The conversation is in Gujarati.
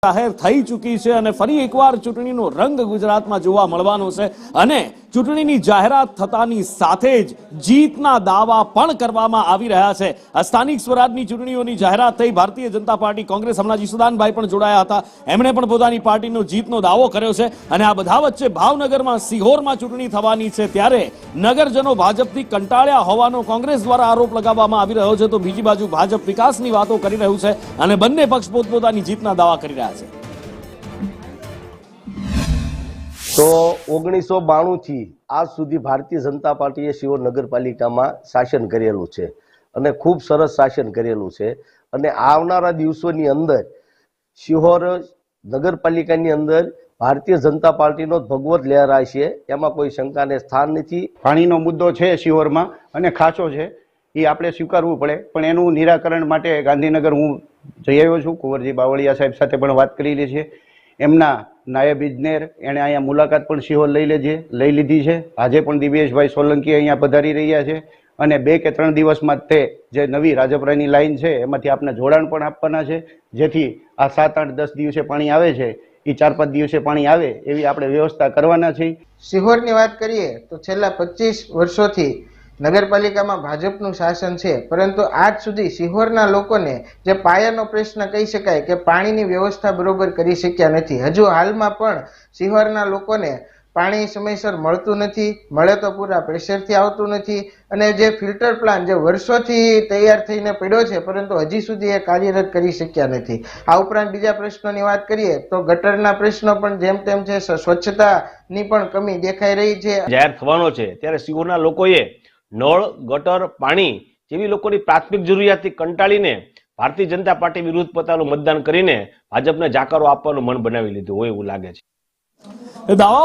જાહેર થઈ ચૂકી છે અને ફરી એકવાર ચૂંટણીનો રંગ ગુજરાતમાં જોવા મળવાનો છે અને ચૂંટણીની જાહેરાત થતાની સાથે જ જીતના દાવા પણ કરવામાં આવી રહ્યા છે। આ સ્થાનિક સ્વરાજની ચૂંટણીઓની જાહેરાત થઈ, ભારતીય જનતા પાર્ટી કોંગ્રેસ હમણાં ઈશુદાનભાઈ પણ જોડાયા હતા, એમણે પણ પોતાની પાર્ટીનો જીતનો દાવો કર્યો છે અને આ બધા વચ્ચે ભાવનગરમાં સિહોરમાં ચૂંટણી થવાની છે ત્યારે નગરજનો ભાજપથી કંટાળ્યા હોવાનો કોંગ્રેસ દ્વારા આરોપ લગાવવામાં આવી રહ્યો છે, તો બીજી બાજુ ભાજપ વિકાસની વાતો કરી રહ્યું છે અને બંને પક્ષ પોતપોતાની જીતના દાવા કરી રહ્યા છે। તો 1992 થી આજ સુધી ભારતીય જનતા પાર્ટીએ શિહોર નગરપાલિકામાં શાસન કરેલું છે અને ખૂબ સરસ શાસન કરેલું છે અને આવનારા દિવસોની અંદર શિહોર નગરપાલિકાની અંદર ભારતીય જનતા પાર્ટીનો ભગવત લહેરાશે, એમાં કોઈ શંકાને સ્થાન નથી। પાણીનો મુદ્દો છે શિહોરમાં અને ખાસો છે, એ આપણે સ્વીકારવું પડે, પણ એનું નિરાકરણ માટે ગાંધીનગર હું જઈ આવ્યો છું, કુંવરજી બાવળિયા સાહેબ સાથે પણ વાત કરેલી છે, એમના નાયબ ઇજનેર એણે અહીંયા મુલાકાત પણ શિહોર લઈ લીધી છે। આજે પણ દિવ્યેશભાઈ સોલંકી અહીંયા પધારી રહ્યા છે અને 2 કે 3 દિવસમાં તે જે નવી રાજપરાની લાઈન છે એમાંથી આપણે જોડાણ પણ આપવાના છે, જેથી આ 7, 8, 10 દિવસે પાણી આવે છે એ 4, 5 દિવસે પાણી આવે એવી આપણે વ્યવસ્થા કરવાના છે। શિહોરની વાત કરીએ તો છેલ્લા 25 વર્ષોથી નગરપાલિકામાં ભાજપનું શાસન છે, પરંતુ આજ સુધી શિહોરના લોકોને જે પાયાનો પ્રશ્ન કહી શકાય કે પાણીની વ્યવસ્થા બરોબર કરી શક્યા નથી। હજુ હાલમાં પણ શિહોરના લોકોને પાણી સમયસર મળતું નથી, મળે તો પૂરા પ્રેશરથી આવતું નથી અને જે ફિલ્ટર પ્લાન્ટ જે વર્ષોથી તૈયાર થઈને પડ્યો છે પરંતુ હજી સુધી એ કાર્યરત કરી શક્યા નથી। આ ઉપરાંત બીજા પ્રશ્નોની વાત કરીએ તો ગટરના પ્રશ્નો પણ જેમ તેમ છે, સ્વચ્છતાની પણ કમી દેખાઈ રહી છે। જાહેર થવાનો છે ત્યારે શિહોરના લોકોએ નળ, ગટર, પાણી જેવી લોકોની પ્રાથમિક જરૂરિયાતથી કંટાળીને ભારતીય જનતા પાર્ટી વિરુદ્ધ પોતાનું મતદાન કરીને ભાજપને જાકારો આપવાનું મન બનાવી લીધું હોય એવું લાગે છે। દાવાઓ